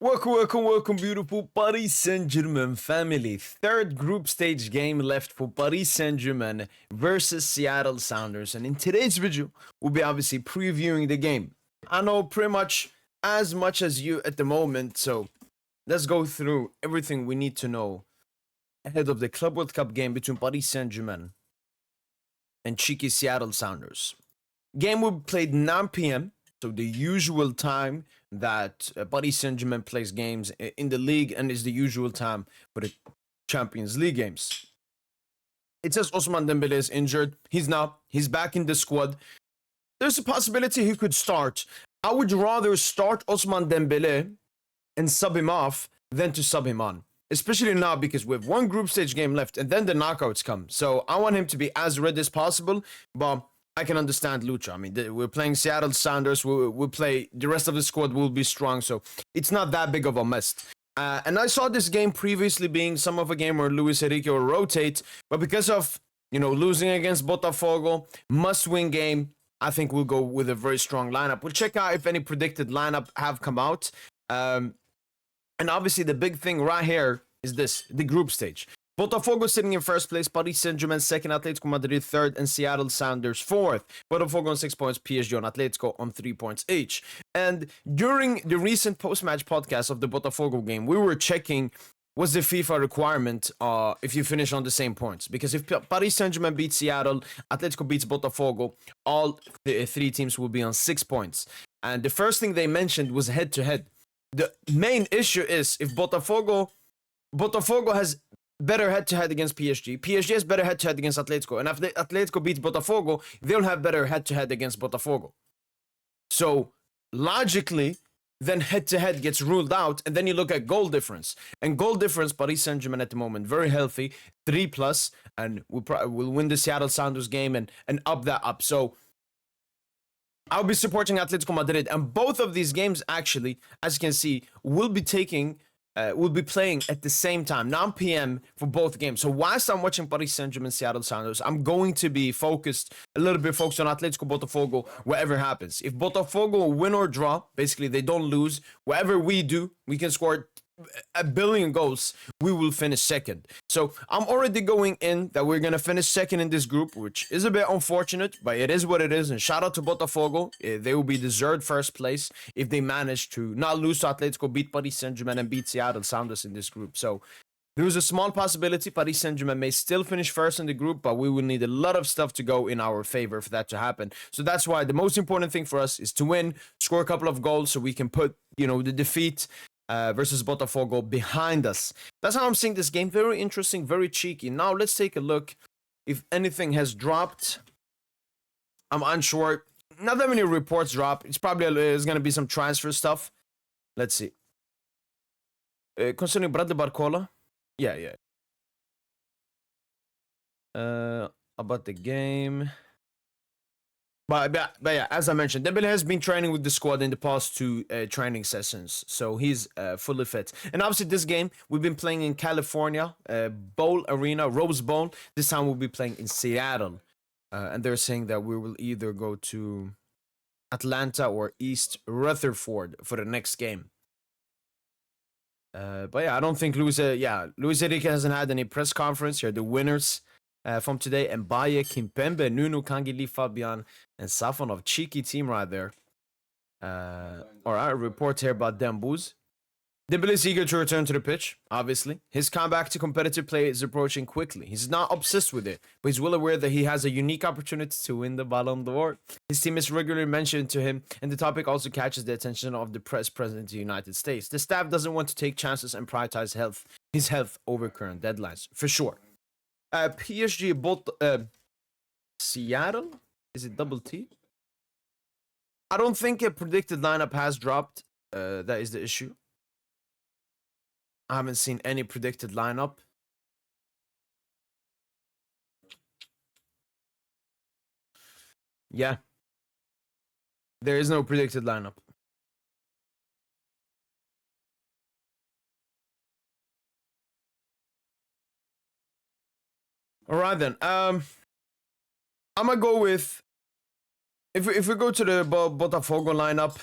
Welcome, beautiful Paris Saint-Germain family. Third group stage game left for Paris Saint-Germain versus Seattle Sounders. And in today's video, we'll be obviously previewing the game. I know pretty much as you at the moment, so let's go through everything we need to know ahead of the Club World Cup game between Paris Saint-Germain and cheeky Seattle Sounders. Game will be played 9 p.m., so the usual time that Paris Saint-Germain plays games in the league, and is the usual time for the Champions League games. It says Ousmane Dembele is injured. He's not. He's back in the squad. There's a possibility he could start. I would rather start Ousmane Dembele and sub him off than to sub him on. Especially now because we have one group stage game left and then the knockouts come. So I want him to be as ready as possible, but I can understand Lucha. I mean, we're playing Seattle Sounders. We'll play, the rest of the squad will be strong, so it's not that big of a mess. And I saw this game previously being some of a game where Luis Enrique will rotate, but because of, losing against Botafogo, must-win game, I think we'll go with a very strong lineup. We'll check out if any predicted lineup have come out. And obviously the big thing right here is this, the group stage. Botafogo sitting in first place, Paris Saint-Germain second, Atletico Madrid third, and Seattle Sounders fourth. Botafogo on 6 points, PSG and Atletico on 3 points each. And during the recent post-match podcast of the Botafogo game, we were checking what's the FIFA requirement if you finish on the same points. Because if Paris Saint-Germain beats Seattle, Atletico beats Botafogo, all the three teams will be on 6 points. And the first thing they mentioned was head-to-head. The main issue is if Botafogo has better head-to-head against PSG. PSG has better head-to-head against Atletico. And if Atletico beats Botafogo, they'll have better head-to-head against Botafogo. So, logically, then head-to-head gets ruled out. And then you look at goal difference. And goal difference, Paris Saint-Germain at the moment, very healthy. 3+. And we'll win the Seattle Sounders game and up that up. So, I'll be supporting Atletico Madrid. And both of these games, actually, as you can see, will be playing at the same time, 9 p.m. for both games. So whilst I'm watching Paris Saint-Germain, Seattle Sounders, I'm going to be a little bit focused on Atletico Botafogo, whatever happens. If Botafogo win or draw, basically they don't lose, whatever we do, we can score a billion goals, we will finish second. So I'm already going in that we're going to finish second in this group, which is a bit unfortunate, but it is what it is. And shout out to Botafogo. They will be deserved first place if they manage to not lose to Atletico, beat Paris Saint-Germain, and beat Seattle Sounders in this group. So there is a small possibility Paris Saint-Germain may still finish first in the group, but we will need a lot of stuff to go in our favor for that to happen. So that's why the most important thing for us is to win, score a couple of goals so we can put, the defeat versus Botafogo behind us. That's how I'm seeing this game. Very interesting, very cheeky. Now let's take a look if anything has dropped. I'm unsure. Not that many reports drop. It's probably going to be some transfer stuff. Let's see. Concerning Bradley Barcola. Yeah. About the game. But yeah, as I mentioned, Dembele has been training with the squad in the past 2 training sessions, so he's fully fit. And obviously this game, we've been playing in California, Bowl Arena, Rose Bowl. This time we'll be playing in Seattle. And they're saying that we will either go to Atlanta or East Rutherford for the next game. But yeah, I don't think Luis Enrique hasn't had any press conference here. The winners from today, Mbaye, Kimpembe, Nuno, Kangili, Fabian, and Safonov. Cheeky team right there. Alright, a report here about Dembuz. Dembele is eager to return to the pitch, obviously. His comeback to competitive play is approaching quickly. He's not obsessed with it, but he's well aware that he has a unique opportunity to win the Ballon d'Or. His team is regularly mentioned to him, and the topic also catches the attention of the press present in the United States. The staff doesn't want to take chances and prioritize his health over current deadlines, for sure. PSG bought Seattle? Is it double T? I don't think a predicted lineup has dropped. That is the issue. I haven't seen any predicted lineup. Yeah. There is no predicted lineup. Alright then. I'm gonna go with if we go to the Botafogo lineup,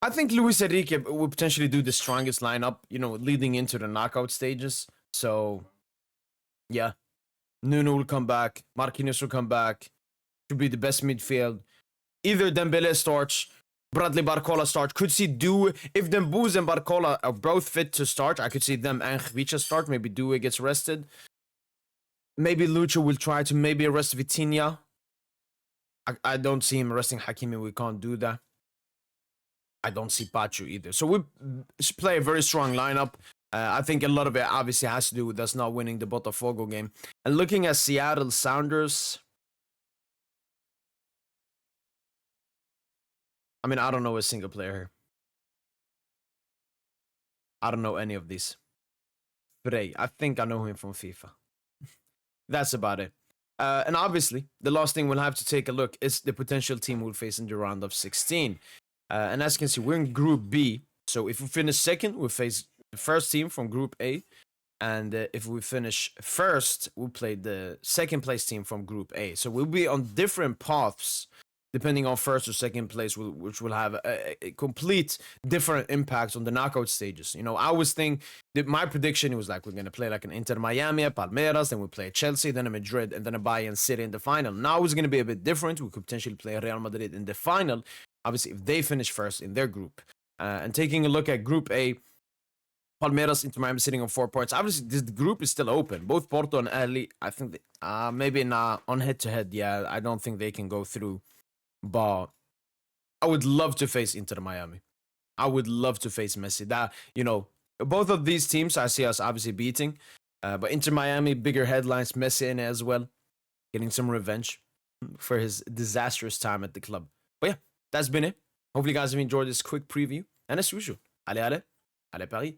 I think Luis Enrique will potentially do the strongest lineup, leading into the knockout stages. So, yeah, Nuno will come back, Marquinhos will come back, should be the best midfield. Either Dembele starts, Bradley Barcola starts. Could see Due, if Dembouz and Barcola are both fit to start, I could see them and Khvicha start. Maybe Due gets rested. Maybe Lucho will try to maybe arrest Vitinha. I don't see him arresting Hakimi. We can't do that. I don't see Pachu either. So we play a very strong lineup. I think a lot of it obviously has to do with us not winning the Botafogo game. And looking at Seattle Sounders, I mean, I don't know a single player here. I don't know any of these. Frey, I think I know him from FIFA. That's about it. And obviously, the last thing we'll have to take a look is the potential team we'll face in the round of 16. And as you can see, we're in Group B. So if we finish second, we'll face the first team from Group A. And if we finish first, we'll play the second place team from Group A. So we'll be on different paths depending on first or second place, which will have a complete different impact on the knockout stages. I always think that my prediction was like, we're going to play like an Inter Miami, a Palmeiras, then we play a Chelsea, then a Madrid, and then a Bayern City in the final. Now it's going to be a bit different. We could potentially play Real Madrid in the final, obviously, if they finish first in their group. And taking a look at Group A, Palmeiras, Inter Miami sitting on 4 points. Obviously, this group is still open. Both Porto and Ahly, I think, maybe not on head-to-head, yeah, I don't think they can go through. But I would love to face Inter Miami. I would love to face Messi. Both of these teams I see us obviously beating. But Inter Miami, bigger headlines, Messi in it as well. Getting some revenge for his disastrous time at the club. But yeah, that's been it. Hopefully you guys have enjoyed this quick preview. And as usual, allez, allez, allez Paris.